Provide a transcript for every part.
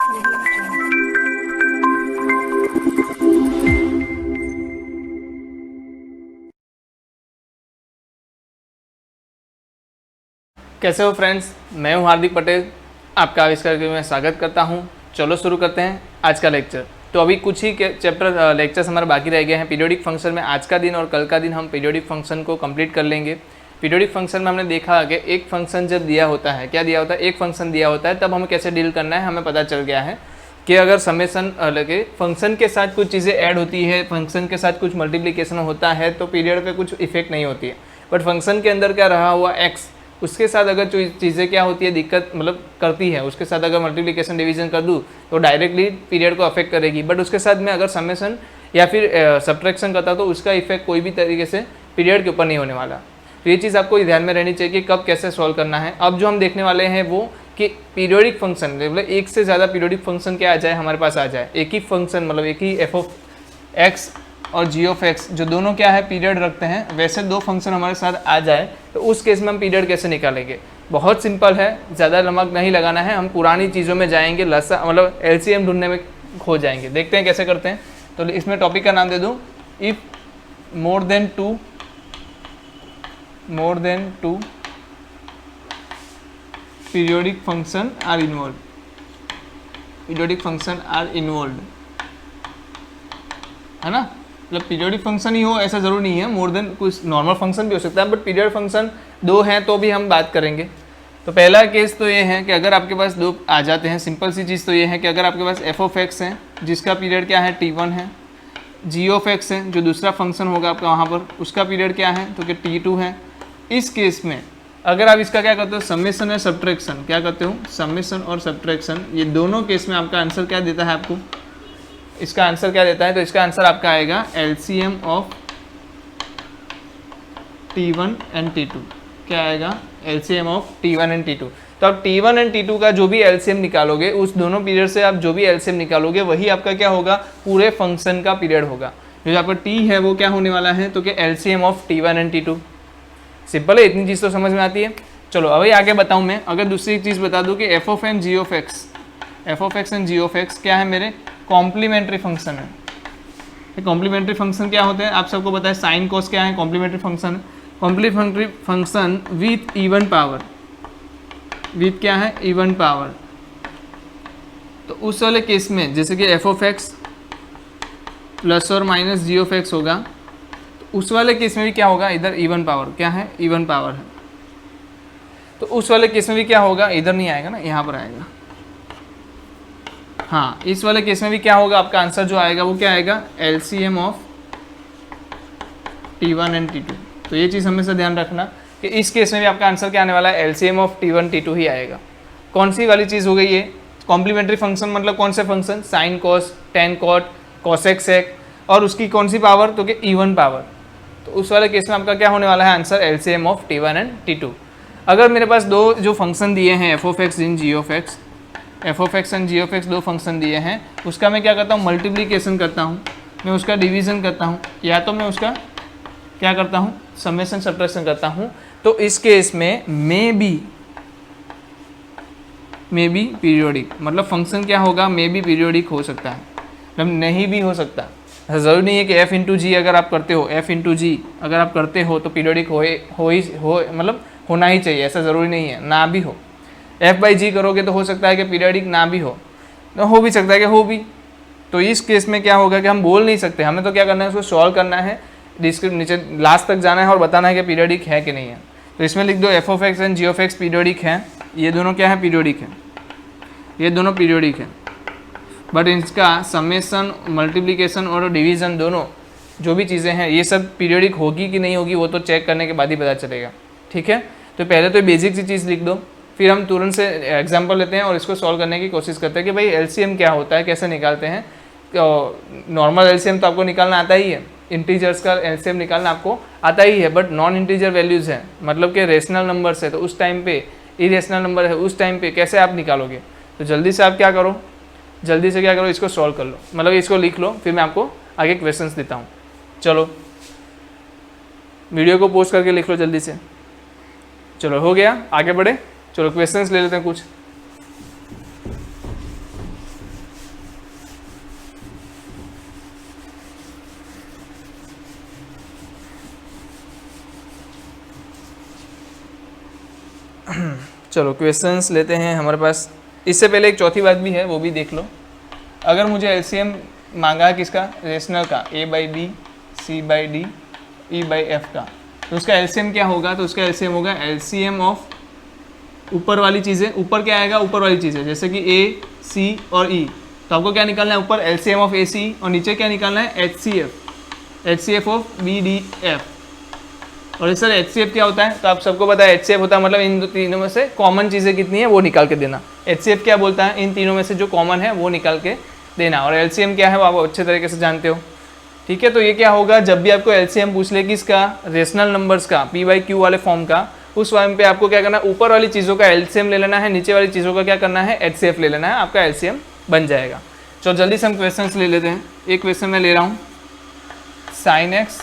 कैसे हो फ्रेंड्स, मैं हूं हार्दिक पटेल, आपका आविष्कार के मैं स्वागत करता हूं। चलो शुरू करते हैं आज का लेक्चर। तो अभी कुछ ही चैप्टर लेक्चर्स हमारे बाकी रह गए हैं पीरियोडिक फंक्शन में। आज का दिन और कल का दिन हम पीरियोडिक फंक्शन को कंप्लीट कर लेंगे। पीरियोडिक फंक्शन में हमने देखा कि एक फंक्शन जब दिया होता है, क्या दिया होता है, एक फंक्शन दिया होता है, तब हमें कैसे डील करना है हमें पता चल गया है कि अगर समेसन लगे फंक्शन के साथ कुछ चीज़ें ऐड होती है, फंक्शन के साथ कुछ मल्टीप्लिकेशन होता है तो पीरियड पे कुछ इफेक्ट नहीं होती है। बट फंक्शन के अंदर क्या रहा हुआ एक्स, उसके साथ अगर जो चीज़ें क्या होती है दिक्कत मतलब करती है, उसके साथ अगर मल्टीप्लिकेशन डिवीजन कर दूँ तो डायरेक्टली पीरियड को अफेक्ट करेगी। बट उसके साथ में अगर समेसन या फिर सब्ट्रैक्शन करता तो उसका इफेक्ट कोई भी तरीके से पीरियड के ऊपर नहीं होने वाला। तो ये चीज़ आपको ध्यान में रहनी चाहिए कि कब कैसे सॉल्व करना है। अब जो हम देखने वाले हैं वो कि पीरियोडिक फंक्शन मतलब एक से ज़्यादा पीरियोडिक फंक्शन क्या आ जाए हमारे पास आ जाए, एक ही फंक्शन मतलब एक ही एफ ऑफ एक्स और जी ऑफ एक्स जो दोनों क्या है पीरियड रखते हैं, वैसे दो फंक्शन हमारे साथ आ जाए तो उस केस में हम पीरियड कैसे निकालेंगे। बहुत सिंपल है, ज़्यादा दिमाग नहीं लगाना है, हम पुरानी चीज़ों में जाएंगे, लसा मतलब एलसीएम ढूंढने में खो जाएंगे। देखते हैं कैसे करते हैं। तो इसमें टॉपिक का नाम दे दूँ, if more than two periodic function are involve, periodic function are involve है ना। मतलब पीरियोडिक फंक्शन ही हो ऐसा ज़रूरी नहीं है, मोर देन कुछ नॉर्मल फंक्शन भी हो सकता है, बट पीरियड फंक्शन दो हैं तो भी हम बात करेंगे। तो पहला केस तो ये है कि अगर आपके पास दो आ जाते हैं, सिंपल सी चीज़ तो ये है कि अगर आपके पास एफ ऑफ एक्स है जिसका पीरियड क्या है t1 है, जी ऑफ एक्स है जो दूसरा फंक्शन होगा आपका वहाँ पर उसका पीरियड क्या है तो कि t2 है। इस केस में अगर आप इसका क्या करते हो समेसन या सब्ट्रैक्शन, क्या करते हो समेसन और सब्ट्रैक्शन, ये दोनों केस में आपका आंसर क्या देता है आपको, इसका आंसर क्या देता है तो इसका आंसर आपका आएगा LCM of T1 and T2। क्या आएगा LCM of T1 and T2। तो आप T1 एंड T2 का जो भी एलसीएम निकालोगे उस दोनों पीरियड से आप जो भी एलसीएम निकालोगे वही आपका क्या होगा पूरे फंक्शन का पीरियड होगा। जो आपका T है वो क्या होने वाला है तो कि LCM of T1 and T2। Simple है, इतनी चीज़ तो समझ में आती है। चलो अभी आगे बताऊँ मैं, अगर दूसरी चीज़ बता दूँ कि f of and g of x, f of x and g of x क्या है मेरे कॉम्प्लीमेंट्री फंक्शन है। कॉम्प्लीमेंट्री फंक्शन क्या होते हैं आप सबको पता है, साइन कॉस क्या है complementary function, complementary function with even power, with क्या है इवन पावर। तो उस वाले केस में जैसे कि एफ ऑफ एक्स प्लस और माइनस जी ऑफ एक्स होगा, तो उस वाले केस में भी क्या होगा इधर इवन पावर, क्या है इवन पावर है, तो उस वाले केस में भी क्या होगा इधर नहीं आएगा ना यहाँ पर आएगा। हाँ इस वाले केस में भी क्या होगा आपका आंसर जो आएगा वो क्या आएगा LCM of T1 and T2। तो ये चीज़ हमेशा ध्यान रखना कि इस केस में भी आपका आंसर क्या आने वाला है एलसीएम ऑफ T1 T2 ही आएगा। कौन सी वाली चीज़ हो गई ये कॉम्प्लीमेंट्री फंक्शन, मतलब कौन से function sine cos tan cot cosec sec और उसकी कौन सी पावर तो कि इवन पावर। तो उस वाले केस में आपका क्या होने वाला है answer LCM of T1 and T2। अगर मेरे पास दो जो फंक्शन दिए हैं f of x and g of x, f of x and g of x दो फंक्शन दिए हैं, उसका मैं क्या करता हूँ मल्टीप्लिकेशन करता हूँ, मैं उसका डिवीज़न करता हूँ या तो मैं उसका क्या करता हूँ समेशन सब्ट्रैक्शन करता हूँ। तो इस केस में मे बी पीरियोडिक, मतलब फंक्शन क्या होगा मे बी पीरियोडिक हो सकता है, मतलब नहीं भी हो सकता। ज़रूरी नहीं है कि एफ इंटू जी अगर आप करते हो, एफ इंटू जी अगर आप करते हो तो पीरियोडिक हो मतलब होना ही चाहिए, ऐसा ज़रूरी नहीं है, ना भी हो। एफ बाई जी करोगे तो हो सकता है कि पीरियडिक ना भी हो भी सकता है कि हो भी। तो इस केस में क्या होगा कि हम बोल नहीं सकते, हमें तो क्या करना है उसको सॉल्व करना है, डिस्क्रिप्ट नीचे लास्ट तक जाना है और बताना है कि पीरियडिक है कि नहीं है। तो इसमें लिख दो f of x and g of x periodic है, ये दोनों क्या है पीरियडिक है, ये दोनों पीरियडिक है। बट इसका समेसन मल्टीप्लिकेशन और डिवीज़न दोनों जो भी चीज़ें हैं ये सब पीरियडिक होगी कि नहीं होगी वो तो चेक करने के बाद ही पता चलेगा। ठीक है, तो पहले तो बेसिक सी चीज़ लिख दो, फिर हम तुरंत से एग्जाम्पल लेते हैं और इसको सॉल्व करने की कोशिश करते हैं कि भाई एलसीएम क्या होता है, कैसे निकालते हैं। नॉर्मल एलसीएम तो आपको निकालना आता ही है, इंटीजर्स का एलसीएम निकालना आपको आता ही है, बट नॉन इंटीजर वैल्यूज़ हैं मतलब कि रेशनल नंबर्स है तो उस टाइम पे इरेशनल नंबर है उस टाइम पे कैसे आप निकालोगे। तो जल्दी से आप क्या करो, जल्दी से क्या करो इसको सॉल्व कर लो, मतलब इसको लिख लो, फिर मैं आपको आगे क्वेश्चंस देता हूँ। चलो वीडियो को पोस्ट करके लिख लो जल्दी से। चलो हो गया, आगे बढ़े। चलो क्वेश्चंस ले लेते हैं कुछ। चलो क्वेश्चंस लेते हैं हमारे पास। इससे पहले एक चौथी बात भी है, वो भी देख लो। अगर मुझे एलसीएम मांगा है किसका, रेशनल का, a/b, c/d, e/f का, तो उसका एलसीएम क्या होगा, तो उसका एलसीएम होगा एलसीएम ऑफ ऊपर वाली चीज़ें, ऊपर क्या आएगा, ऊपर वाली चीज़ें जैसे कि a, c और e, तो आपको क्या निकालना है, ऊपर एलसीएम ऑफ ac और नीचे क्या निकालना है, HCF ऑफ BDF। और सर HCF क्या होता है, तो आप सबको पता है HCF होता है मतलब इन तीनों में से कॉमन चीज़ें कितनी है वो निकाल के देना। HCF क्या बोलता है, इन तीनों में से जो कॉमन है वो निकाल के देना। और LCM क्या है वो आप अच्छे तरीके से जानते हो, ठीक है। तो ये क्या होगा, जब भी आपको LCM पूछ ले किसका, रेशनल नंबर्स का, P/Q वाले फॉर्म का, उस फॉर्म पे आपको क्या करना है, ऊपर वाली चीज़ों का LCM ले लेना है, नीचे वाली चीज़ों का क्या करना है, HCF ले लेना है, आपका LCM बन जाएगा। चलो जल्दी से हम क्वेश्चन ले लेते हैं। एक क्वेश्चन मैं ले रहा हूँ, sin x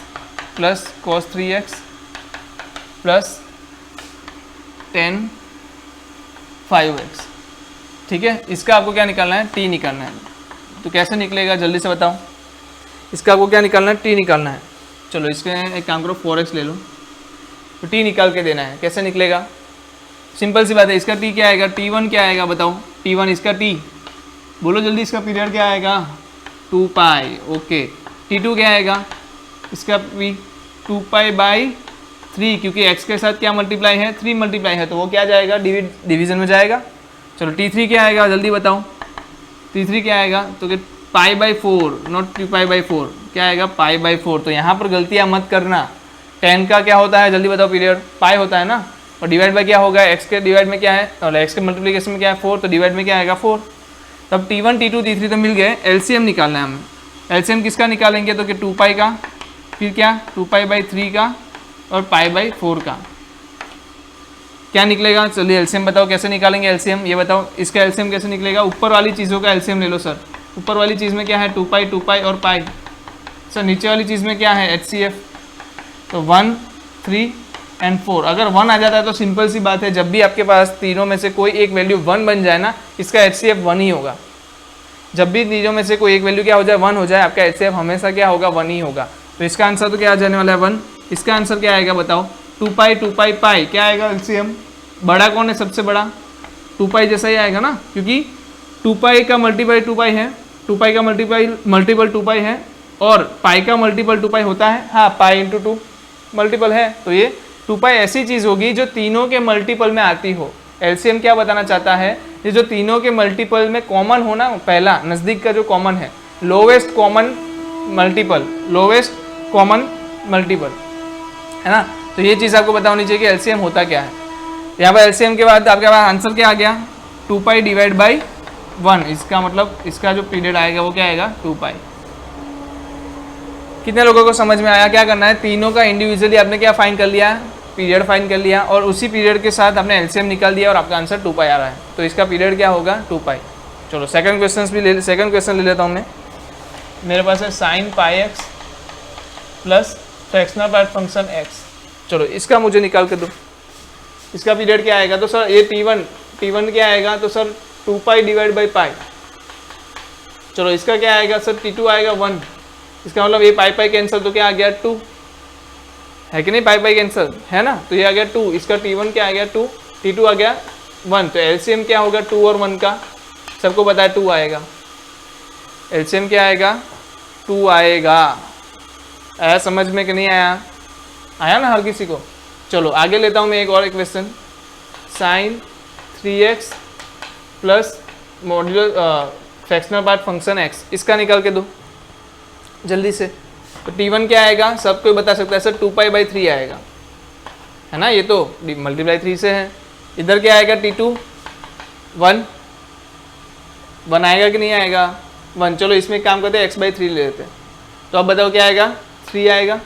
plus cos 3x plus tan 5x, ठीक है। इसका आपको क्या निकालना है, t निकालना है। तो कैसे निकलेगा जल्दी से बताओ। इसका आपको क्या निकालना है, t निकालना है। चलो इसमें एक काम करो, 4x ले लो, तो t निकाल के देना है। कैसे निकलेगा, सिंपल सी बात है। इसका t क्या आएगा, t1 क्या आएगा बताओ, t1 इसका t, बोलो जल्दी, इसका पीरियड क्या आएगा, 2 पाई, ओके। t2 क्या आएगा, इसका भी 2 पाई/3, क्योंकि x के साथ क्या मल्टीप्लाई है, 3 मल्टीप्लाई है, तो वो क्या जाएगा, डिवीजन में जाएगा। चलो t3 क्या आएगा जल्दी बताओ, t3 क्या आएगा, तो कि π/4, नॉट 2π/4, क्या आएगा, π/4। तो यहाँ पर गलतियाँ मत करना। 10 का क्या होता है जल्दी बताओ, पीरियड पाई होता है ना, और डिवाइड बाय क्या होगा, x के डिवाइड में क्या है, और x के मल्टीप्लिकेशन में क्या है, 4, तो डिवाइड में क्या आएगा, 4। तब t1, t2, t3 तो मिल गए। एलसीएम निकालना है हमें। एलसीएम किसका निकालेंगे, तो कि 2 पाई का, फिर क्या 2π/3 का, और π/4 का। क्या निकलेगा, चलिए एलसीएम बताओ कैसे निकालेंगे एलसीएम, ये बताओ। इसका एलसीएम कैसे निकलेगा, ऊपर वाली चीज़ों का एलसीएम ले लो सर। ऊपर वाली चीज़ में क्या है, 2 पाई और पाई। सर नीचे वाली चीज़ में क्या है, HCF, तो 1, 3 एंड 4। अगर 1 आ जाता है तो सिंपल सी बात है, जब भी आपके पास तीनों में से कोई एक वैल्यू 1 बन जाए ना, इसका HCF 1 ही होगा। जब भी तीनों में से कोई एक वैल्यू क्या हो जाए, 1 हो जाए, आपका HCF हमेशा क्या होगा, 1 ही होगा। तो इसका आंसर तो क्या आ जाने वाला है, 1। इसका आंसर क्या आएगा बताओ, 2 पाई, क्या आएगा एलसीएम, बड़ा कौन है सबसे बड़ा, 2 पाई जैसा ही आएगा ना, क्योंकि 2 पाई का मल्टीपल 2 पाई है, 2 पाई का मल्टीपल 2 पाई है, और पाई का मल्टीपल 2 पाई होता है, हाँ, पाई × 2 मल्टीपल है। तो ये 2 पाई ऐसी चीज़ होगी जो तीनों के मल्टीपल में आती हो। एलसीएम क्या बताना चाहता है, ये जो तीनों के मल्टीपल में कॉमन हो ना, पहला नज़दीक का जो कॉमन है, लोवेस्ट कॉमन मल्टीपल है ना। तो ये चीज़ आपको पता होनी चाहिए कि एलसीएम होता क्या है। यहाँ पर एलसीएम के बाद आपके पास आंसर क्या आ गया, 2 पाई डिवाइड बाई 1। इसका मतलब इसका जो पीरियड आएगा वो क्या आएगा, 2 पाई। कितने लोगों को समझ में आया, क्या करना है, तीनों का इंडिविजुअली आपने क्या फाइंड कर लिया, पीरियड फाइंड कर लिया, और उसी पीरियड के साथ आपने एलसीएम निकाल दिया और आपका आंसर 2 पाई आ रहा है। तो इसका पीरियड क्या होगा, 2 पाई। चलो सेकंड क्वेश्चन ले लेता हूँ मैं। मेरे पास है sin πx plus fractional part function x। चलो इसका मुझे निकाल के दो। इसका पीरियड क्या आएगा, तो सर ये t1 क्या आएगा, तो sir 2 pi divide by pi. चलो इसका क्या आएगा सर, t2 आएगा 1। इसका मतलब ये पाई कैंसिल, तो क्या आ गया 2, है कि नहीं, पाई कैंसिल है ना, तो ये आ गया 2। इसका t1 क्या आ गया 2, t2 आ गया 1। तो एलसीएम क्या होगा, 2 और 1 का, सबको पता है 2 आएगा। एलसीएम क्या आएगा, 2 आएगा। आया समझ में कि नहीं आया, आया ना हर किसी को। चलो आगे लेता हूँ मैं एक और question, sin 3x plus modular fractional part function x। इसका निकाल के दो जल्दी से। तो t1 क्या आएगा, सब कोई बता सकता है सर, 2 पाई/3 आएगा, है ना, ये तो मल्टीप्लाई 3 से है। इधर क्या आएगा, t2 1 आएगा कि नहीं आएगा, 1। चलो इसमें एक काम करते हैं, x/3 ले लेते हैं। तो अब बताओ क्या आएगा, 3 आएगा।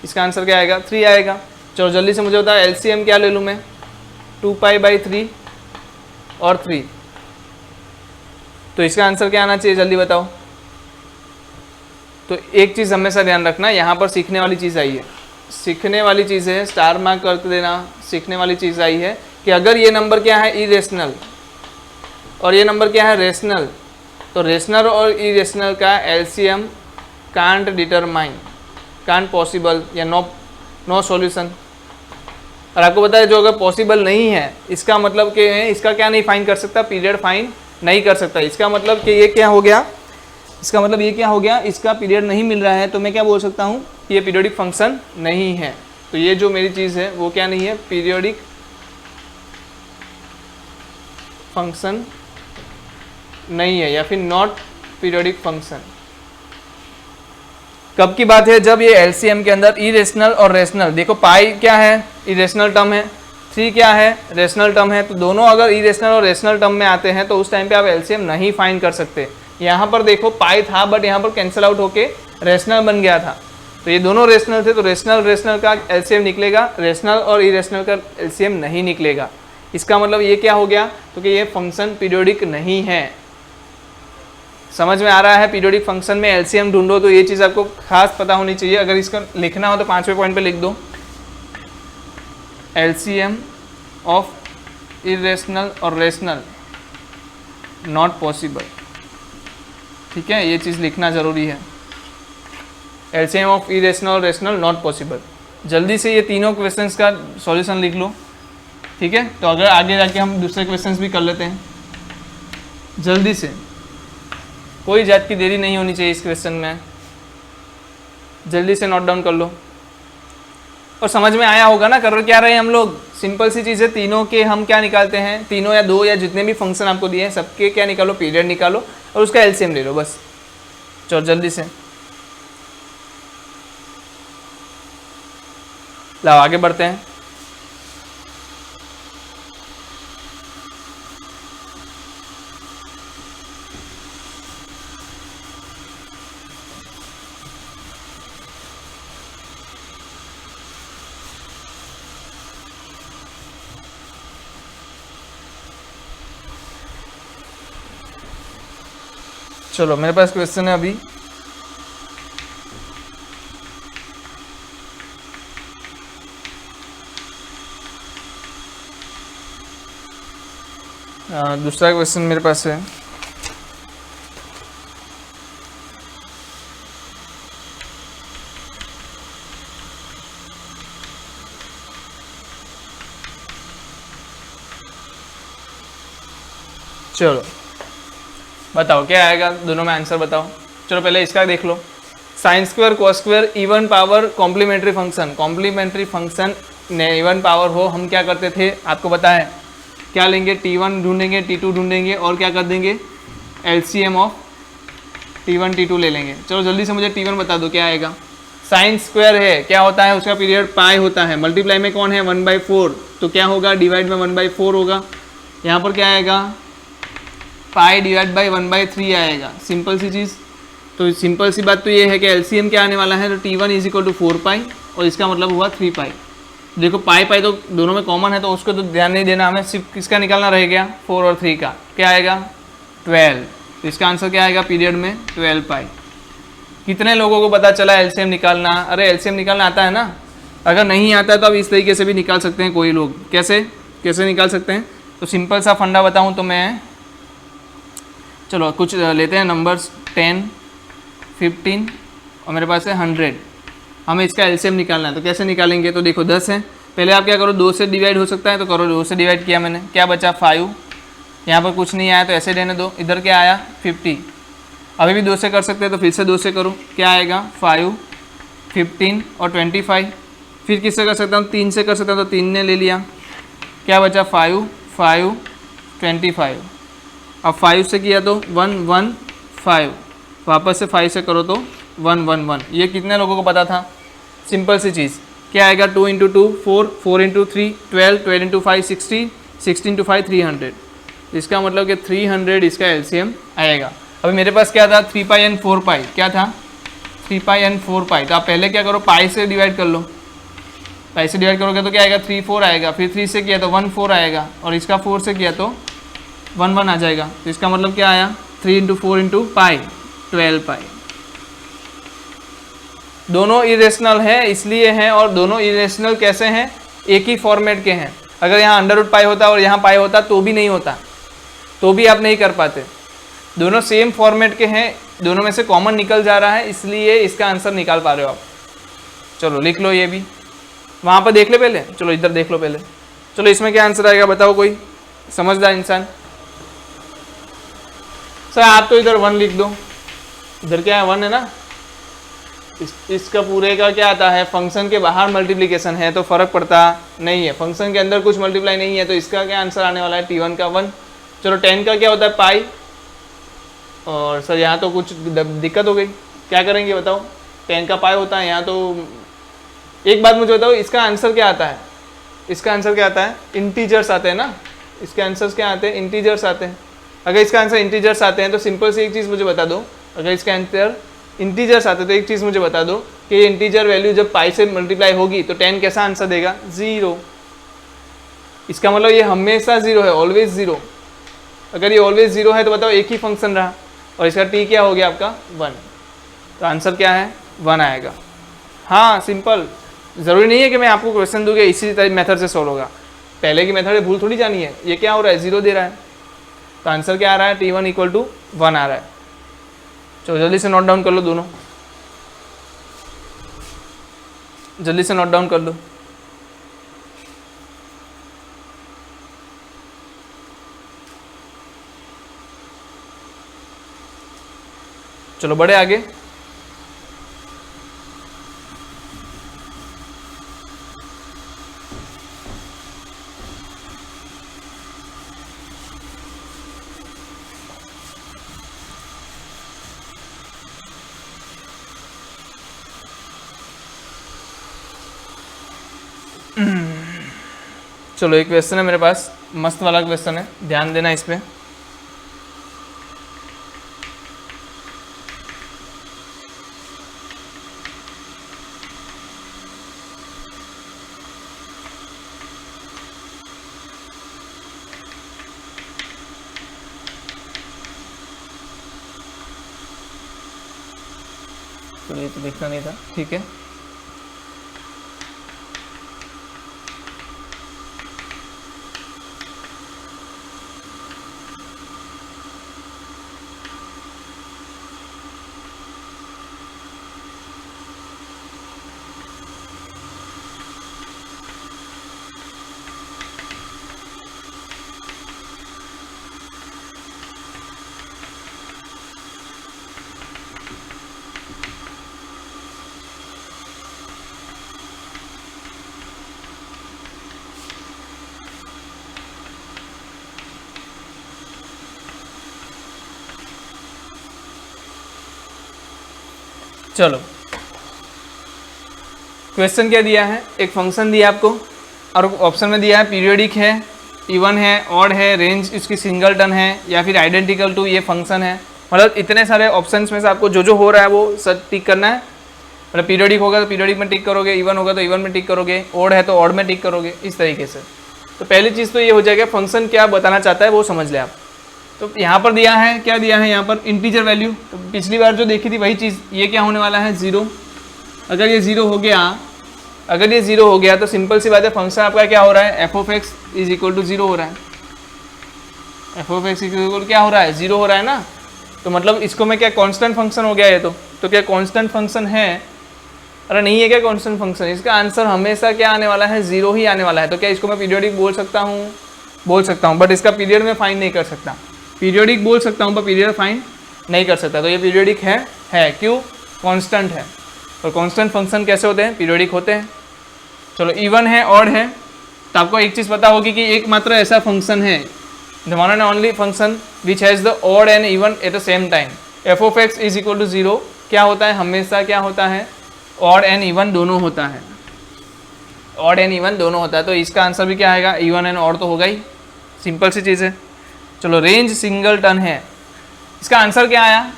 इसका आंसर क्या आएगा, 3 आएगा। चलो जल्दी से मुझे बताओ एलसीएम क्या ले लूँ मैं, 2 पाई/3 और 3। तो इसका आंसर क्या आना चाहिए जल्दी बताओ। तो एक चीज़ हमेशा ध्यान रखना, यहाँ पर सीखने वाली चीज़ आई है, सीखने वाली चीज़ है, स्टार मार्क कर देना। सीखने वाली चीज़ आई है कि अगर ये नंबर क्या है इरेशनल और ये नंबर क्या है रेशनल, तो रेशनल और इरेशनल का LCM can't determine, can't possible, या नो सॉल्यूशन। और आपको पता है जो अगर पॉसिबल नहीं है इसका मतलब कि इसका क्या नहीं फाइंड कर सकता, पीरियड फाइंड नहीं कर सकता। इसका मतलब कि ये क्या हो गया, इसका मतलब ये क्या हो गया, इसका पीरियड नहीं मिल रहा है, तो मैं क्या बोल सकता हूँ, ये पीरियोडिक फंक्शन नहीं है। तो ये जो मेरी चीज़ है वो क्या नहीं है, पीरियोडिक फंक्शन नहीं है, या फिर नॉट पीरियोडिक फंक्शन। कब की बात है, जब ये एलसीएम के अंदर इरेशनल और रेशनल, देखो पाई क्या है, इरेशनल टर्म है, 3 क्या है, रेशनल टर्म है, तो दोनों अगर इरेशनल और रेशनल टर्म में आते हैं तो उस टाइम पे आप एलसीएम नहीं फाइंड कर सकते। यहाँ पर देखो पाई था बट यहाँ पर कैंसिल आउट होके रेशनल बन गया था, तो ये दोनों रेशनल थे, तो रेशनल का एलसीएम निकलेगा, रेशनल और इरेशनल का एलसीएम नहीं निकलेगा। इसका मतलब ये क्या हो गया, तो कि ये फंक्शन पीरियोडिक नहीं है। समझ में आ रहा है, पीरियोडिक फंक्शन में एलसीएम ढूंढो, तो ये चीज़ आपको खास पता होनी चाहिए। अगर इसका लिखना हो तो 5वें पॉइंट पे लिख दो, एलसीएम ऑफ इरेशनल और रेशनल नॉट पॉसिबल। ठीक है, ये चीज़ लिखना ज़रूरी है, एलसीएम ऑफ इरेशनल और रेशनल नॉट पॉसिबल। जल्दी से ये तीनों क्वेश्चंस का सॉल्यूशन लिख लो। ठीक है, तो अगर आगे जाके हम दूसरे क्वेश्चंस भी कर लेते हैं जल्दी से, कोई जात की देरी नहीं होनी चाहिए इस क्वेश्चन में, जल्दी से नोट डाउन कर लो। और समझ में आया होगा ना, कर क्या रहे हैं हम लोग, सिंपल सी चीज़ है, तीनों के हम क्या निकालते हैं, तीनों या दो या जितने भी फंक्शन आपको दिए हैं सबके क्या निकालो, पीरियड निकालो और उसका एलसीएम ले लो बस। चलो जल्दी से लाओ आगे बढ़ते हैं। चलो मेरे पास क्वेश्चन है अभी, दूसरा क्वेश्चन मेरे पास है। चलो बताओ क्या आएगा, दोनों में आंसर बताओ। चलो पहले इसका देख लो, sine square cos square even power complementary function, complementary function ने इवन पावर हो, हम क्या करते थे आपको पता है, क्या लेंगे, T1 ढूंढेंगे, T2 ढूंढेंगे और क्या कर देंगे, एलसीएम ऑफ T1 T2 ले लेंगे। चलो जल्दी से मुझे T1 बता दो क्या आएगा। साइन स्क्वायर है, क्या होता है, उसका पीरियड पाई होता है, मल्टीप्लाई में कौन है 1/4, तो क्या होगा, डिवाइड में 1/4 होगा। यहाँ पर क्या आएगा, पाई डिवाइड बाई 1/3 आएगा, सिंपल सी चीज़। तो सिंपल सी बात तो ये है कि एलसीएम क्या आने वाला है, तो T1 = 4 पाई और इसका मतलब हुआ 3 पाई। देखो पाई पाई तो दोनों में कॉमन है, तो उसको तो ध्यान नहीं देना, हमें सिर्फ किसका निकालना रह गया, 4 और 3 का, क्या आएगा 12। तो इसका आंसर क्या आएगा पीरियड में 12 पाई। कितने लोगों को पता चला एलसीएम निकालना, अरे एलसीएम निकालना आता है ना, अगर नहीं आता है तो आप इस तरीके से भी निकाल सकते हैं कोई लोग। कैसे कैसे निकाल सकते हैं, तो सिंपल सा फंडा बताऊँ तो मैं, चलो कुछ लेते हैं नंबर्स 10, 15 और मेरे पास है 100, हमें इसका एलसीएम निकालना है। तो कैसे निकालेंगे, तो देखो 10 है, पहले आप क्या करो, 2 से डिवाइड हो सकता है तो करो, 2 से डिवाइड किया मैंने, क्या बचा 5, यहाँ पर कुछ नहीं आया तो ऐसे रहने दो, इधर क्या आया 50, अभी भी 2 से कर सकते हैं तो फिर से 2 से करो, क्या आएगा 5, 15 और 25। फिर किससे कर सकता हूँ, 3 से कर सकता हूँ, तो 3 ने ले लिया, क्या बचा 5, 5, 25। अब 5 से किया तो 115, वापस से 5 से करो तो 111। ये कितने लोगों को पता था, सिंपल सी चीज़, क्या आएगा 2 × 2 4, 4 × 3 12, 12 × 5 60, 16 × 5 300। इसका मतलब कि 300 इसका एलसीएम आएगा। अभी मेरे पास क्या था 3 पाई एंड 4 पाई, क्या था 3 पाई एंड 4 पाई। तो आप पहले क्या करो, पाई से डिवाइड कर लो, पाई से डिवाइड करोगे तो क्या आएगा 3 4 आएगा, फिर 3 से किया तो 1 4 आएगा और इसका 4 से किया तो 1 1 आ जाएगा। तो इसका मतलब क्या आया 3 × 4 × पाई 12 पाई। दोनों इरेशनल है इसलिए हैं, और दोनों इरेशनल कैसे हैं, एक ही फॉर्मेट के हैं। अगर यहाँ अंडर रूट पाई होता और यहाँ पाई होता तो भी नहीं होता, तो भी आप नहीं कर पाते। दोनों सेम फॉर्मेट के हैं, दोनों में से कॉमन निकल जा रहा है, इसलिए इसका आंसर निकाल पा रहे हो आप। चलो लिख लो ये भी, वहाँ पर देख ले पहले, चलो इधर देख लो पहले। चलो इसमें क्या आंसर आएगा बताओ, कोई समझदार इंसान। सर आप तो इधर 1 लिख दो, इधर क्या है 1 है ना। इसका पूरे का क्या आता है, फंक्शन के बाहर मल्टीप्लिकेशन है तो फर्क पड़ता नहीं है, फंक्शन के अंदर कुछ मल्टीप्लाई नहीं है, तो इसका क्या आंसर आने वाला है t1 का 1। चलो 10 का क्या होता है पाई, और सर यहाँ तो कुछ दिक्कत हो गई, क्या करेंगे बताओ। 10 का पाई होता है यहाँ, तो एक बात मुझे बताओ इसका आंसर क्या आता है, इसका आंसर क्या आता है, इंटीजर्स आते हैं ना, इसके आंसर्स क्या आते हैं, इंटीजर्स आते हैं। अगर इसका आंसर इंटीजर्स आते हैं तो सिंपल सी एक चीज़ मुझे बता दो, अगर इसका आंसर इंटीजर्स आते तो एक चीज़ मुझे बता दो कि ये इंटीजर वैल्यू जब पाई से मल्टीप्लाई होगी तो 10 कैसा आंसर देगा, 0। इसका मतलब ये हमेशा 0 है, ऑलवेज 0। अगर ये ऑलवेज 0 है तो बताओ एक ही फंक्शन रहा, और इसका t क्या हो गया आपका 1, तो आंसर क्या है 1 आएगा। हाँ सिंपल, ज़रूरी नहीं है कि मैं आपको क्वेश्चन दूंगा इसी मेथड से सॉल्व होगा, पहले की मेथड भूल थोड़ी जानी है। ये क्या हो रहा है 0 दे रहा है, तो आंसर क्या आ रहा है t1 = 1 आ रहा है। चलो जल्दी से नोट डाउन कर लो दोनों, जल्दी से नोट डाउन कर लो। चलो बढ़े आगे। चलो एक क्वेश्चन है मेरे पास, मस्त वाला क्वेश्चन है, ध्यान देना इस पे। चलो ये तो देखना नहीं था, ठीक है। चलो क्वेश्चन क्या दिया है, एक फंक्शन दिया आपको और ऑप्शन में दिया है पीरियोडिक है, इवन है, ऑड है, रेंज इसकी सिंगलटन है, या फिर आइडेंटिकल टू ये फंक्शन है। मतलब इतने सारे ऑप्शंस में से आपको जो जो हो रहा है वो सब टिक करना है। मतलब पीरियोडिक होगा तो पीरियोडिक में टिक करोगे, इवन होगा तो इवन में टिक करोगे, ऑड है तो ऑड में टिक करोगे, इस तरीके से। तो पहली चीज़ तो ये हो जाएगा फंक्शन क्या बताना चाहता है वो समझ ले आप। तो यहाँ पर दिया है, क्या दिया है यहाँ पर, इंटीजर वैल्यू। तो पिछली बार जो देखी थी वही चीज़, ये क्या होने वाला है 0। अगर ये 0 हो गया, अगर ये 0 हो गया तो सिंपल सी बात है फंक्शन आपका क्या हो रहा है, f(x) = 0 हो रहा है। f(x) = क्या हो रहा है, 0 हो रहा है ना। तो मतलब इसको मैं क्या कांस्टेंट फंक्शन हो गया है, तो क्या कांस्टेंट फंक्शन है, अरे नहीं है क्या कांस्टेंट फंक्शन। इसका आंसर हमेशा क्या आने वाला है, 0 ही आने वाला है। तो क्या इसको मैं पीरियोडिक बोल सकता हूँ, बट इसका पीरियड में फाइंड नहीं कर सकता। पीरियोडिक बोल सकता हूँ पर पीरियड फाइंड नहीं कर सकता। तो ये पीरियोडिक है क्यों, कांस्टेंट है। और कांस्टेंट फंक्शन कैसे होते हैं, पीरियोडिक होते हैं। चलो इवन है, ऑड है, तो आपको एक चीज़ पता होगी कि एक मात्र ऐसा फंक्शन है, the one and only function which has the odd and even at the same time. f(x) = 0 क्या होता है, हमेशा क्या होता है, ऑड एंड इवन दोनों होता है, ऑड एंड इवन दोनों होता है। तो इसका आंसर भी क्या आएगा, इवन एंड ऑड तो होगा ही, सिंपल सी चीज़ है। चलो रेंज सिंगलटन है, इसका आंसर क्या आया,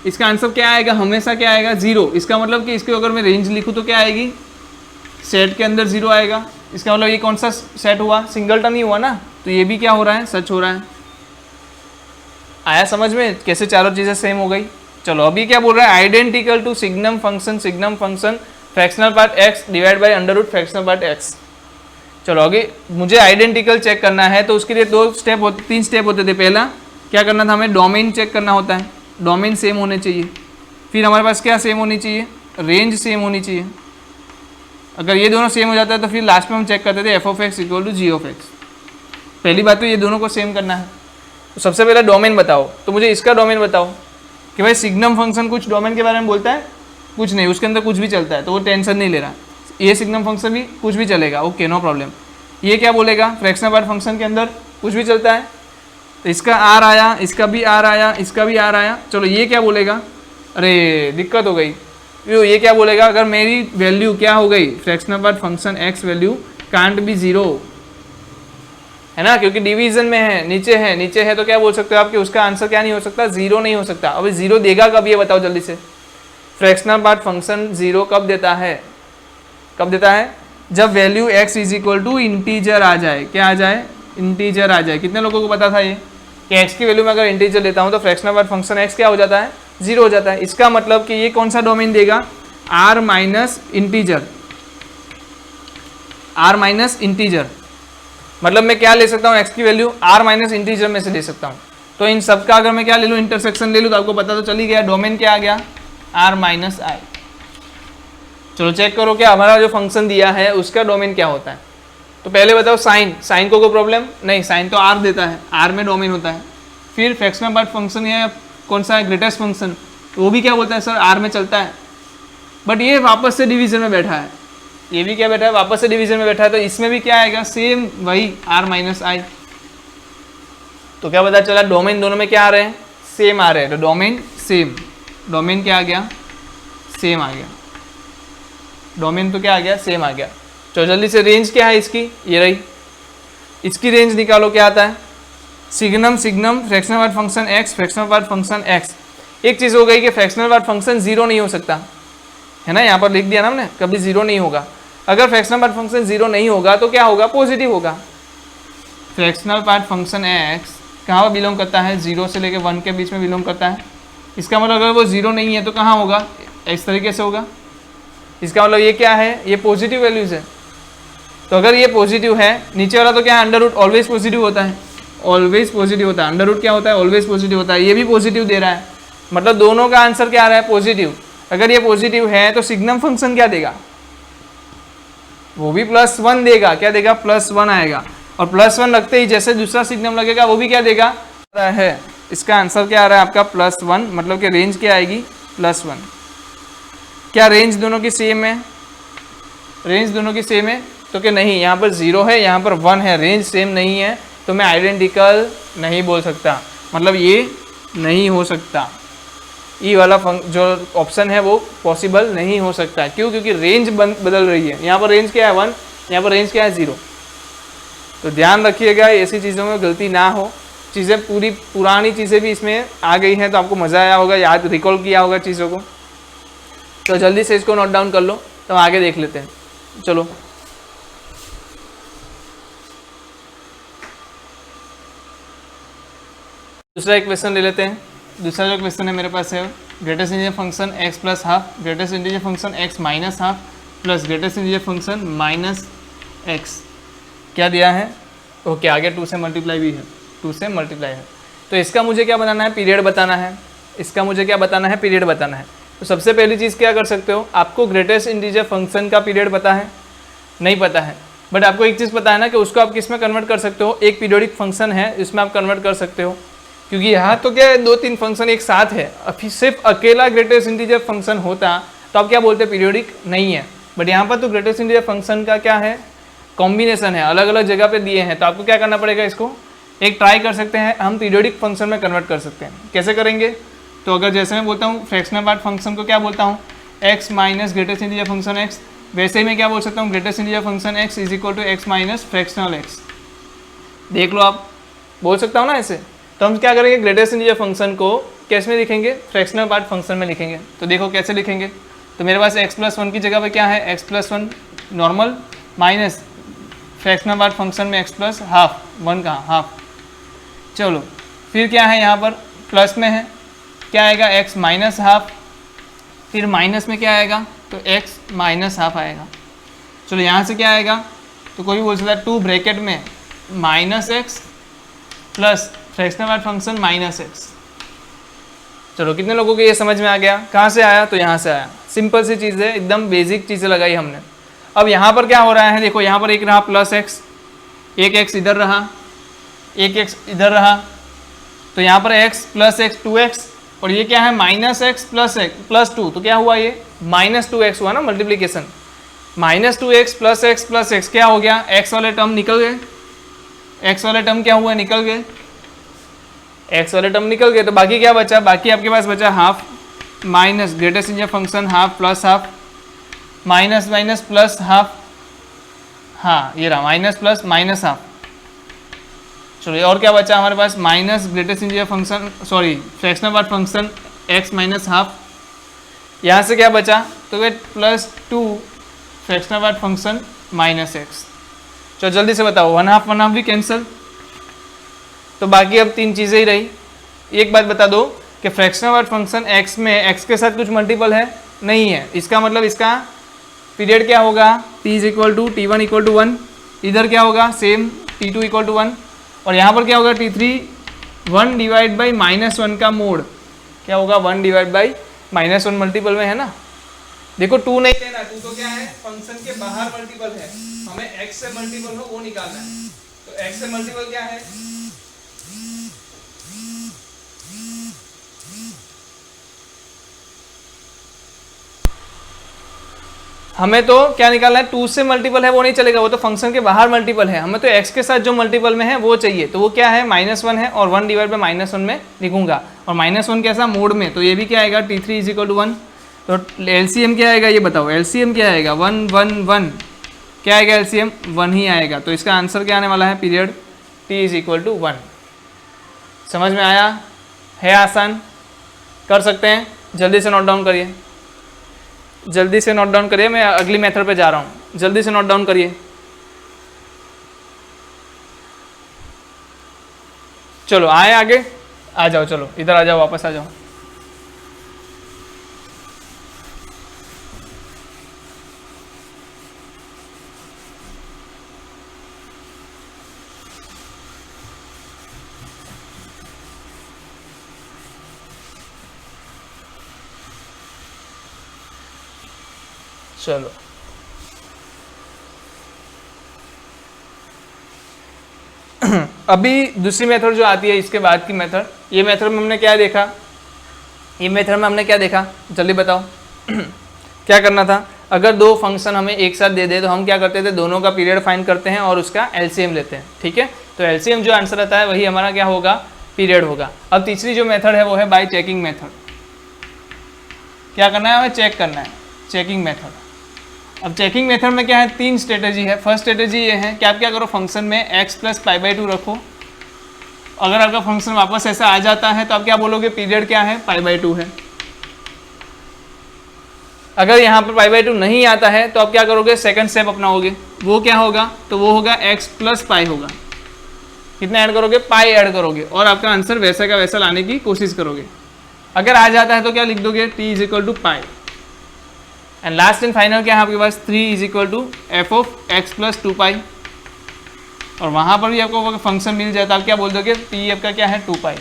इसका आंसर क्या आएगा, हमेशा क्या आएगा 0। इसका मतलब कि इसके अगर मैं रेंज लिखूँ तो क्या आएगी, सेट के अंदर 0 आएगा। इसका मतलब ये कौन सा सेट हुआ, सिंगलटन ही हुआ ना। तो ये भी क्या हो रहा है, सच हो रहा है। आया समझ में कैसे चारों चीज़ें सेम हो गई। चलो अभी क्या बोल रहा है, identical to signum function fractional part x divide by under root fractional part x। चलो आगे मुझे आइडेंटिकल चेक करना है, तो उसके लिए 3 स्टेप होते थे। पहला क्या करना था, हमें डोमेन चेक करना होता है, डोमेन सेम होने चाहिए। फिर हमारे पास क्या सेम होनी चाहिए, रेंज सेम होनी चाहिए। अगर ये दोनों सेम हो जाता है तो फिर लास्ट में हम चेक करते थे f of x equal to g of x. पहली बात तो ये दोनों को सेम करना है। तो सबसे पहले डोमेन बताओ, तो मुझे इसका डोमेन बताओ कि भाई सिग्नम फंक्शन कुछ डोमेन के बारे में बोलता है, कुछ नहीं, उसके अंदर कुछ भी चलता है तो वो टेंशन नहीं ले रहा। ये सिग्नम फंक्शन भी कुछ भी चलेगा, ओके नो प्रॉब्लम। ये क्या बोलेगा, फ्रैक्शनल पार्ट फंक्शन के अंदर कुछ भी चलता है, तो इसका आर आया, इसका भी आर आया, इसका भी आर आया। चलो ये क्या बोलेगा, अरे दिक्कत हो गई, ये क्या बोलेगा, अगर मेरी वैल्यू क्या हो गई, fractional part function x value can't be zero, है ना, क्योंकि डिवीजन में है, नीचे है तो क्या बोल सकते हो आप कि उसका आंसर क्या नहीं हो सकता, जीरो नहीं हो सकता। अभी जीरो देगा कब, ये बताओ जल्दी से। फ्रैक्शनल पार्ट फंक्शन जीरो कब देता है, कब देता है, जब value x is equal to integer आ जाए। क्या आ जाए, इंटीजर आ जाए। कितने लोगों को पता था ये कि x की वैल्यू में अगर इंटीजर लेता हूँ तो फ्रैक्शनल पार्ट फंक्शन x क्या हो जाता है, जीरो हो जाता है। इसका मतलब कि ये कौन सा डोमेन देगा, r minus integer, r minus integer. मतलब मैं क्या ले सकता हूँ, x की वैल्यू r माइनस इंटीजर में से ले सकता हूँ। तो इन सब का अगर मैं क्या ले लूँ, इंटरसेक्शन ले लूँ, तो आपको पता तो चल ही गया डोमेन क्या आ गया, r माइनस आई। चलो चेक करो क्या हमारा जो फंक्शन दिया है उसका डोमेन क्या होता है। तो पहले बताओ साइन को कोई प्रॉब्लम नहीं, साइन तो r देता है, r में डोमेन होता है। फिर फ्रैक्शनल पार्ट फंक्शन है कौन सा है, ग्रेटेस्ट फंक्शन, तो वो भी क्या बोलता है सर, r में चलता है। बट ये वापस से डिवीजन में बैठा है, ये भी क्या बैठा है, वापस से डिवीजन में बैठा है, तो इसमें भी क्या आएगा, सेम वही r माइनस आई। तो क्या पता चला, डोमेन दोनों में क्या आ रहे हैं, सेम आ रहे हैं। तो डोमेन सेम, डोमेन क्या आ गया, सेम आ गया, डोमेन तो क्या आ गया, सेम आ गया। तो जल्दी से रेंज क्या है इसकी, ये रही, इसकी रेंज निकालो क्या आता है, signum fractional part function x, fractional part function x। एक चीज़ हो गई कि फ्रैक्शनल पार्ट फंक्शन जीरो नहीं हो सकता, है ना, यहाँ पर लिख दिया ना हमने, कभी जीरो नहीं होगा। अगर फ्रैक्शनल पार्ट फंक्शन जीरो नहीं होगा तो क्या होगा, पॉजिटिव होगा। फ्रैक्शनल पार्ट फंक्शन x कहाँ पर बिलोंग करता है, जीरो से लेकर 1 के बीच में बिलोंग करता है। इसका मतलब अगर वो जीरो नहीं है तो कहाँ होगा, इस तरीके से होगा। इसका मतलब ये क्या है, ये पॉजिटिव वैल्यूज है। तो अगर ये पॉजिटिव है, नीचे वाला तो क्या है, अंडर रूट ऑलवेज पॉजिटिव होता है, ऑलवेज पॉजिटिव होता है, अंडर रूट क्या होता है, ऑलवेज पॉजिटिव होता है। ये भी पॉजिटिव दे रहा है, मतलब दोनों का आंसर क्या आ रहा है, पॉजिटिव। अगर ये पॉजिटिव है तो सिग्नम फंक्शन क्या देगा, वो भी +1 देगा। क्या देगा, +1 आएगा। और +1 रखते ही जैसे दूसरा सिग्नम लगेगा वो भी क्या देगा है। इसका आंसर क्या आ रहा है आपका, +1, मतलब कि रेंज क्या आएगी, +1। क्या रेंज दोनों की सेम है, रेंज दोनों की सेम है, तो क्या नहीं, यहाँ पर 0 है, यहाँ पर 1 है, रेंज सेम नहीं है, तो मैं आइडेंटिकल नहीं बोल सकता, मतलब ये नहीं हो सकता। ई वाला जो ऑप्शन है वो पॉसिबल नहीं हो सकता। क्यों, क्योंकि रेंज बदल रही है। यहाँ पर रेंज क्या है 1, यहाँ पर रेंज क्या है 0। तो ध्यान रखिएगा ऐसी चीज़ों में गलती ना हो। चीज़ें पूरी पुरानी चीज़ें भी इसमें आ गई हैं, तो आपको मज़ा आया होगा, याद रिकॉल किया होगा चीज़ों को। तो जल्दी से इसको नोट डाउन कर लो, तो आगे देख लेते हैं। चलो दूसरा एक क्वेश्चन ले लेते हैं। दूसरा जो क्वेश्चन है मेरे पास है, greatest integer function x plus half, greatest integer function x minus half plus greatest integer function minus x। क्या दिया है, ओके आगे 2 से मल्टीप्लाई भी है, 2 से मल्टीप्लाई है। तो इसका मुझे क्या बनाना है, पीरियड बताना है। इसका मुझे क्या बताना है, पीरियड बताना है। तो सबसे पहली चीज़ क्या कर सकते हो, आपको ग्रेटेस्ट इंटीजर फंक्शन का पीरियड पता है, नहीं पता है, बट आपको एक चीज़ पता है ना कि उसको आप किस में कन्वर्ट कर सकते हो, एक पीरियोडिक फंक्शन है इसमें आप कन्वर्ट कर सकते हो। क्योंकि यहाँ तो क्या है 2-3 फंक्शन एक साथ है, अभी सिर्फ अकेला ग्रेटेस्ट इंटीजर फंक्शन होता तो आप क्या बोलते, पीरियोडिक नहीं है। बट यहाँ पर तो ग्रेटेस्ट इंटीजर फंक्शन का क्या है, कॉम्बिनेशन है, अलग अलग जगह पे दिए हैं। तो आपको क्या करना पड़ेगा, इसको एक ट्राई कर सकते हैं, हम पीरियोडिक फंक्शन में कन्वर्ट कर सकते हैं। कैसे करेंगे, तो अगर जैसे मैं बोलता हूँ फ्रैक्शनल पार्ट फंक्शन को क्या बोलता हूँ, x minus greatest integer function x, वैसे ही मैं क्या बोल सकता हूँ, greatest integer function x is equal to x minus fractional x। देख लो आप, बोल सकता हूँ ना ऐसे। तो हम क्या करेंगे, ग्रेटेस्ट इंटीजर फंक्शन को कैसे में लिखेंगे, फ्रैक्शनल पार्ट फंक्शन में लिखेंगे। तो देखो कैसे लिखेंगे, तो मेरे पास x+1 की जगह पे क्या है, x+1 normal minus fractional part function में x+ हाफ, 1 का हाफ। चलो फिर क्या है, यहाँ पर प्लस में है, क्या आएगा x माइनस हाफ, फिर माइनस में क्या आएगा, तो x माइनस हाफ आएगा। चलो यहाँ से क्या आएगा, तो कोई भी बोल सकता है 2 ब्रैकेट में -x plus fractional part function -x। चलो कितने लोगों को ये समझ में आ गया, कहाँ से आया, तो यहाँ से आया। सिंपल सी चीज़ है, एकदम बेसिक चीज़ें लगाई हमने। अब यहाँ पर क्या हो रहा है, देखो यहाँ पर एक रहा प्लस एक्स, एक एक्स इधर रहा, एक एक्स इधर रहा, तो यहाँ पर x प्लस एक्स 2x, और ये क्या है माइनस एक्स प्लस 2, तो क्या हुआ ये माइनस 2x हुआ ना multiplication, minus 2x plus x क्या हो गया, x वाले टर्म निकल गए, x वाले टर्म क्या हुआ निकल गए, x वाले टर्म निकल गए, तो बाकी क्या बचा, बाकी आपके पास बचा half minus greatest integer function half plus half minus minus plus half, हाँ ये रहा माइनस प्लस माइनस हाफ। चलो और क्या बचा हमारे पास, minus greatest integer function sorry fractional part function x minus half, यहाँ से क्या बचा तो वे plus 2 fractional part function minus x. चलो जल्दी से बताओ, वन हाफ भी कैंसिल, तो बाकी अब 3 चीज़ें ही रही। एक बात बता दो कि फ्रैक्शनल पार्ट फंक्शन x में x के साथ कुछ मल्टीपल है नहीं है, इसका मतलब इसका पीरियड क्या होगा, t is equal to T1 equal to 1, इधर क्या होगा सेम T2 इक्वल टू 1, और यहाँ पर क्या होगा T3 1 डिवाइड बाई -1 का मोड क्या होगा 1 डिवाइड बाई -1 मल्टीपल में है ना। देखो 2 नहीं लेना, 2 तो क्या है फंक्शन के बाहर मल्टीपल है, हमें x से मल्टीपल हो वो निकालना है, तो x से मल्टीपल क्या है, हमें तो क्या निकालना है 2 से मल्टीपल है वो नहीं चलेगा, वो तो फंक्शन के बाहर मल्टीपल है, हमें तो x के साथ जो मल्टीपल में है वो चाहिए, तो वो क्या है -1 है और 1 डिवाइड बाई -1 में लिखूंगा, और -1 कैसा मोड में, तो ये भी क्या आएगा T3 इज इक्वल टू 1, तो LCM क्या आएगा ये बताओ, LCM क्या आएगा 1 1 1, क्या आएगा LCM 1 ही आएगा, तो इसका आंसर क्या आने वाला है period t is equal to 1। समझ में आया, है आसान, कर सकते हैं, जल्दी से नोट डाउन करिए, जल्दी से नोट डाउन करिए, मैं अगली मेथड पे जा रहा हूँ, जल्दी से नोट डाउन करिए। चलो आए आगे, आ जाओ, चलो इधर आ जाओ, वापस आ जाओ। चलो अभी दूसरी मेथड जो आती है इसके बाद की मेथड, ये मेथड में हमने क्या देखा, ये मेथड में हमने क्या देखा जल्दी बताओ क्या करना था, अगर दो फंक्शन हमें एक साथ दे दे तो हम क्या करते थे, दोनों का पीरियड फाइंड करते हैं और उसका एलसीएम लेते हैं, ठीक है। तो एलसीएम जो आंसर आता है वही हमारा क्या होगा, पीरियड होगा। अब तीसरी जो मेथड है वो है बाय चेकिंग मेथड। क्या करना है, हमें चेक करना है, चेकिंग मेथड। अब चेकिंग मेथड में क्या है, 3 स्ट्रेटेजी है। फर्स्ट स्ट्रेटेजी ये है कि आप क्या करो, फंक्शन में x प्लस पाई/2 रखो, अगर आपका फंक्शन वापस ऐसा आ जाता है तो आप क्या बोलोगे, पीरियड क्या है, पाई/2 है। अगर यहाँ पर पाई/2 नहीं आता है तो आप क्या करोगे, सेकंड स्टेप अपनाओगे, वो क्या होगा, तो वो होगा x प्लस पाई होगा। कितना ऐड करोगे, पाई ऐड करोगे, और आपका आंसर वैसा का वैसा लाने की कोशिश करोगे। अगर आ जाता है तो क्या लिख दोगे, t is equal to pi. And last and final क्या है आपके पास, 3 is equal to f of x plus 2 pi, और वहाँ पर भी आपको फंक्शन मिल जाता है, आप क्या बोल दोगे, t आपका क्या है 2 पाई।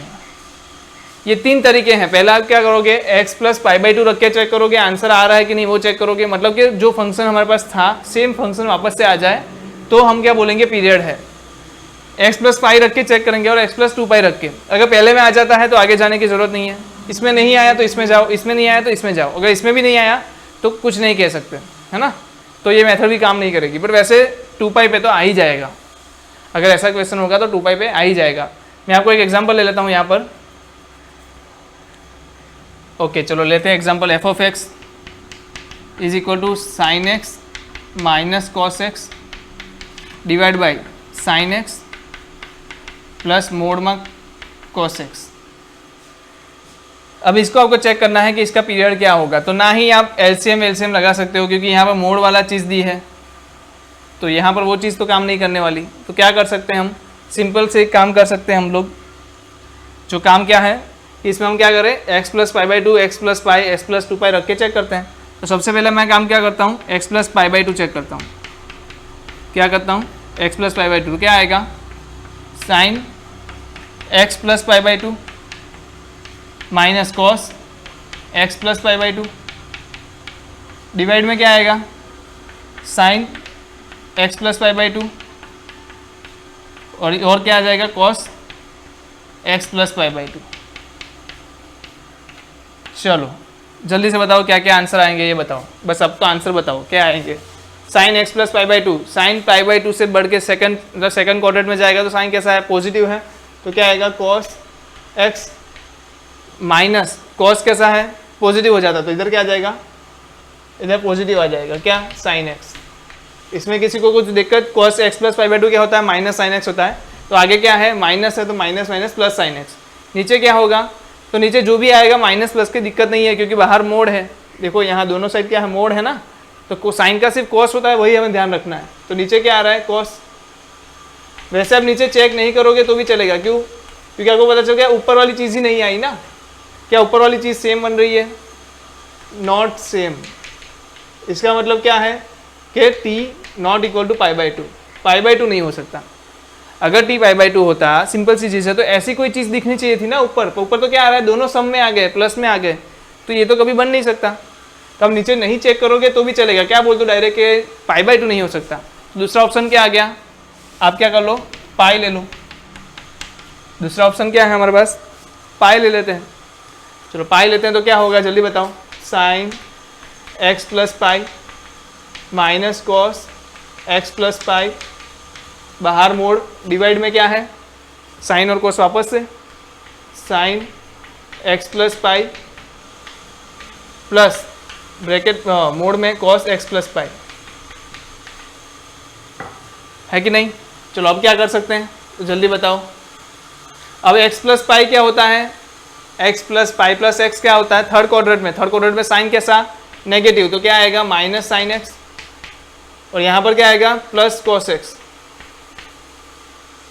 ये 3 तरीके हैं। पहला आप क्या करोगे, x प्लस पाई/2 रख के चेक करोगे आंसर आ रहा है कि नहीं, वो चेक करोगे, मतलब कि जो फंक्शन हमारे पास था सेम फंक्शन वापस से आ जाए तो हम क्या बोलेंगे, पीरियड है। x प्लस पाई रख के चेक करेंगे और x प्लस 2 पाई रख के, अगर पहले में आ जाता है तो आगे जाने की जरूरत नहीं है, इसमें नहीं आया तो इसमें जाओ, इसमें नहीं आया तो इसमें जाओ, अगर इसमें भी नहीं आया तो कुछ नहीं कह सकते, है ना। तो ये मेथड भी काम नहीं करेगी, बट वैसे 2 पाई पे तो आ ही जाएगा, अगर ऐसा क्वेश्चन होगा तो 2 पाई पे आ ही जाएगा। मैं आपको एक एग्जांपल ले लेता हूँ यहाँ पर। ओके चलो लेते हैं example, f of x is equal to sine x minus cos x divide by sine x plus mod में कॉस एक्स। अब इसको आपको चेक करना है कि इसका पीरियड क्या होगा, तो ना ही आप एलसीएम लगा सकते हो क्योंकि यहाँ पर मोड वाला चीज़ दी है, तो यहाँ पर वो चीज़ तो काम नहीं करने वाली। तो क्या कर सकते हैं हम, सिंपल से एक काम कर सकते हैं हम लोग, जो काम क्या है, इसमें हम क्या करें, x plus pi x plus pi x plus 2 pi रख के चेक करते हैं। तो सबसे पहले मैं काम क्या करता हूँ, x प्लस पाई/2 चेक करता हूँ। क्या करता हूँ, x प्लस पाई/2 क्या आएगा, sine x plus pi minus cos x plus pi divide में क्या आएगा, sine x plus pi by two, और क्या आ जाएगा cos x plus pi by two. चलो जल्दी से बताओ क्या क्या आंसर आएंगे, ये बताओ, बस अब तो आंसर बताओ क्या आएंगे। Sign x plus pi by to, sine pi by to से बढ़ के सेकंड क्वाड्रेंट में जाएगा तो साइन कैसा है, पॉजिटिव है, तो क्या आएगा कॉस एक्स माइनस कॉस कैसा है, पॉजिटिव हो जाता तो इधर क्या आ जाएगा, इधर पॉजिटिव आ जाएगा क्या, साइन एक्स। इसमें किसी को कुछ दिक्कत, cos x plus pi by to क्या होता है, माइनस साइन एक्स होता है, तो आगे क्या है माइनस है तो minus minus plus sine x. नीचे क्या होगा, तो नीचे जो भी आएगा माइनस प्लस की दिक्कत नहीं है क्योंकि बाहर मोड है, देखो यहाँ दोनों साइड क्या है मोड है ना, तो साइन का सिर्फ कॉस होता है, वही हमें ध्यान रखना है। तो नीचे क्या आ रहा है कॉस, वैसे आप नीचे चेक नहीं करोगे तो भी चलेगा, क्यों, क्योंकि आपको पता चल गया ऊपर वाली चीज़ ही नहीं आई ना, क्या ऊपर वाली चीज़ सेम बन रही है, नॉट सेम। इसका मतलब क्या है कि t not equal to pi by two, pi by two नहीं हो सकता। अगर t पाई बाई टू होता, सिंपल सी चीज़ है, तो ऐसी कोई चीज़ दिखनी चाहिए थी ना ऊपर, तो क्या आ रहा है, दोनों सम में आ गए, प्लस में आ गए, तो ये तो कभी बन नहीं सकता। तो अब नीचे नहीं चेक करोगे तो भी चलेगा, क्या बोल दो डायरेक्ट के पाई बाई टू नहीं हो सकता। दूसरा ऑप्शन क्या आ गया, आप क्या कर लो, पाई ले लो। दूसरा ऑप्शन क्या है हमारे पास, पाई ले लेते हैं। चलो पाई लेते हैं तो क्या होगा जल्दी बताओ, sign x plus pi minus cos x plus पाई, बाहर मोड, डिवाइड में क्या है साइन और कॉस वापस से, sign x plus pi plus bracket mode में कॉस एक्स प्लस पाई, है कि नहीं। चलो अब क्या कर सकते हैं, तो जल्दी बताओ। अब x प्लस पाई क्या होता है, x plus pi plus x क्या होता है, थर्ड क्वाड्रेंट में साइन कैसा, नेगेटिव, तो क्या आएगा माइनस साइन एक्स, और यहाँ पर क्या आएगा प्लस कॉस एक्स,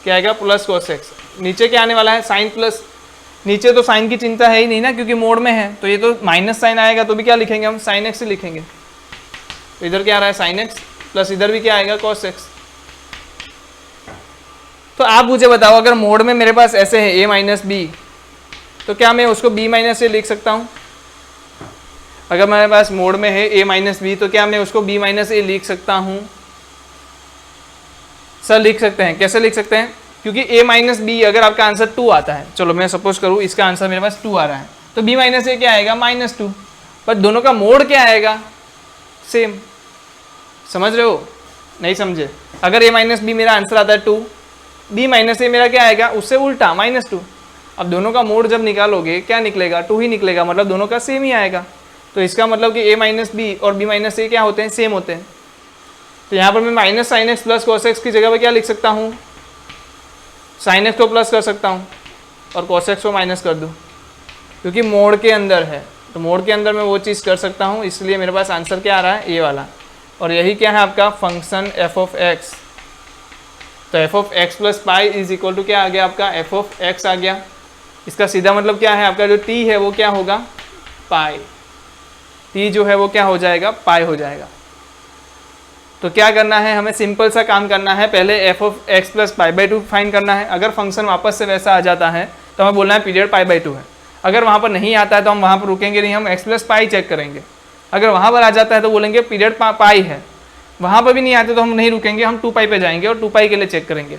क्या आएगा प्लस कॉस एक्स। नीचे क्या आने वाला है साइन प्लस, नीचे तो साइन की चिंता है ही नहीं ना क्योंकि मोड में है, तो ये तो माइनस साइन आएगा तो भी क्या लिखेंगे हम, साइन एक्स ही लिखेंगे। तो इधर क्या आ रहा है साइन एक्स प्लस इधर भी क्या आएगा कॉस एक्स। तो आप मुझे बताओ अगर मोड में मेरे पास ऐसे है a माइनस बी, तो क्या मैं उसको b माइनस ए लिख सकता हूँ। अगर मेरे पास मोड में है a माइनस बी तो क्या मैं उसको b माइनस ए लिख सकता हूँ। सर लिख सकते हैं, कैसे लिख सकते हैं, क्योंकि a माइनस बी अगर आपका आंसर 2 आता है, चलो मैं सपोज करूँ इसका आंसर मेरे पास 2 आ रहा है, तो b माइनस ए क्या आएगा -2, पर दोनों का मोड क्या आएगा सेम। समझ रहे हो, नहीं समझे। अगर a माइनस बी मेरा आंसर आता है 2, b माइनस ए मेरा क्या आएगा उससे उल्टा -2। अब दोनों का मोड जब निकालोगे क्या निकलेगा, 2 ही निकलेगा, मतलब दोनों का सेम ही आएगा। तो इसका मतलब कि a माइनस बी और b माइनस ए क्या होते हैं, सेम होते हैं। तो यहाँ पर मैं minus sign x plus cos x की जगह पर क्या लिख सकता हूँ, साइन एक्स को प्लस कर सकता हूँ और कॉस एक्स को माइनस कर दूँ, क्योंकि मोड के अंदर है, तो मोड के अंदर मैं वो चीज़ कर सकता हूँ, इसलिए मेरे पास आंसर क्या आ रहा है, ये वाला। और यही क्या है आपका फंक्शन एफ ऑफ एक्स। तो f of x plus pi is equal to क्या आ गया आपका, एफ ऑफ एक्स आ गया। इसका सीधा मतलब क्या है, आपका जो टी है वो क्या होगा, पाई। टी जो है वो क्या हो जाएगा, पाई हो जाएगा। तो क्या करना है, हमें सिंपल सा काम करना है, पहले F of x plus pi by to find करना है। अगर फंक्शन वापस से वैसा आ जाता है तो हमें बोलना है पीरियड पाई बाई टू है। अगर वहाँ पर नहीं आता है तो हम वहाँ पर रुकेंगे नहीं, हम एक्स प्लस पाई चेक करेंगे। अगर वहाँ पर आ जाता है तो बोलेंगे पीरियड पाई है। वहाँ पर भी नहीं आते तो हम नहीं रुकेंगे, हम 2 पाई पे जाएंगे और 2 पाई के लिए चेक करेंगे।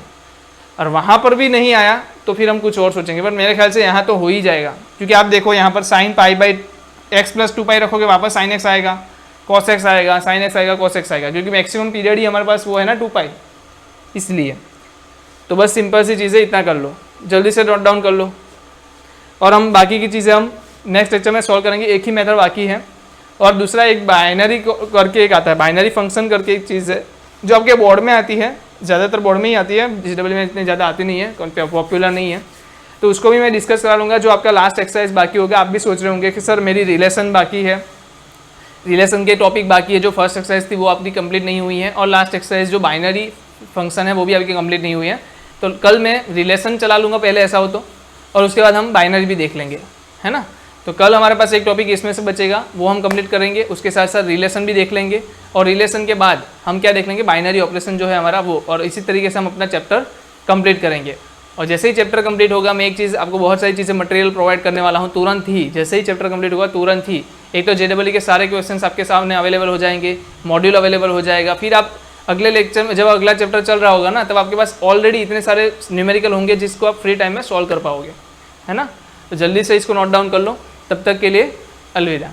और वहाँ पर भी नहीं आया तो फिर हम कुछ और सोचेंगे, पर मेरे ख्याल से यहाँ तो हो ही जाएगा, क्योंकि आप देखो यहाँ पर sine pi by x plus 2 पाई रखोगे, वापस साइन एक्स आएगा, कॉस एक्स आएगा, साइन एक्स आएगा, कॉस एक्स आएगा, क्योंकि मैक्सिमम पीरियड ही हमारे पास वो है ना 2 पाई, इसलिए। तो बस सिंपल सी चीज़ें इतना कर लो, जल्दी से नोट डाउन कर लो, और हम बाकी की चीज़ें हम नेक्स्ट लेक्चर में सॉल्व करेंगे। एक ही मेथड बाकी है, और दूसरा एक बाइनरी करके एक आता है, बाइनरी फंक्शन करके एक चीज़ है जो आपके बोर्ड में आती है, ज़्यादातर बोर्ड में ही आती है, GW में इतनी ज़्यादा आती नहीं है, पॉपुलर नहीं है, तो उसको भी मैं डिस्कस करा लूँगा। जो आपका लास्ट एक्सरसाइज बाकी होगा, आप भी सोच रहे होंगे कि सर मेरी रिलेशन बाकी है, रिलेशन के टॉपिक बाकी है, जो फर्स्ट एक्सरसाइज थी वो आपकी कंप्लीट नहीं हुई है, और लास्ट एक्सरसाइज जो बाइनरी फंक्शन है वो भी आपकी कंप्लीट नहीं हुई है। तो कल मैं रिलेशन चला लूँगा पहले, ऐसा हो तो, और उसके बाद हम बाइनरी भी देख लेंगे, है ना। तो कल हमारे पास एक टॉपिक इसमें से बचेगा, वो हम कंप्लीट करेंगे, उसके साथ साथ रिलेशन भी देख लेंगे, और रिलेशन के बाद हम क्या देख लेंगे, बाइनरी ऑपरेशन जो है हमारा वो, और इसी तरीके से हम अपना चैप्टर कंप्लीट करेंगे। और जैसे ही चैप्टर कंप्लीट होगा मैं एक चीज़ आपको बहुत सारी चीज़ें मटेरियल प्रोवाइड करने वाला हूँ तुरंत ही। जैसे ही चैप्टर कंप्लीट होगा तुरंत ही एक तो JEE के सारे क्वेश्चंस आपके सामने अवेलेबल हो जाएंगे, मॉड्यूल अवेलेबल हो जाएगा। फिर आप अगले लेक्चर में जब अगला चैप्टर चल रहा होगा ना, तब आपके पास ऑलरेडी इतने सारे न्यूमेरिकल होंगे जिसको आप फ्री टाइम में सॉल्व कर पाओगे, है ना। तो जल्दी से इसको नोट डाउन कर लो। तब तक के लिए अलविदा।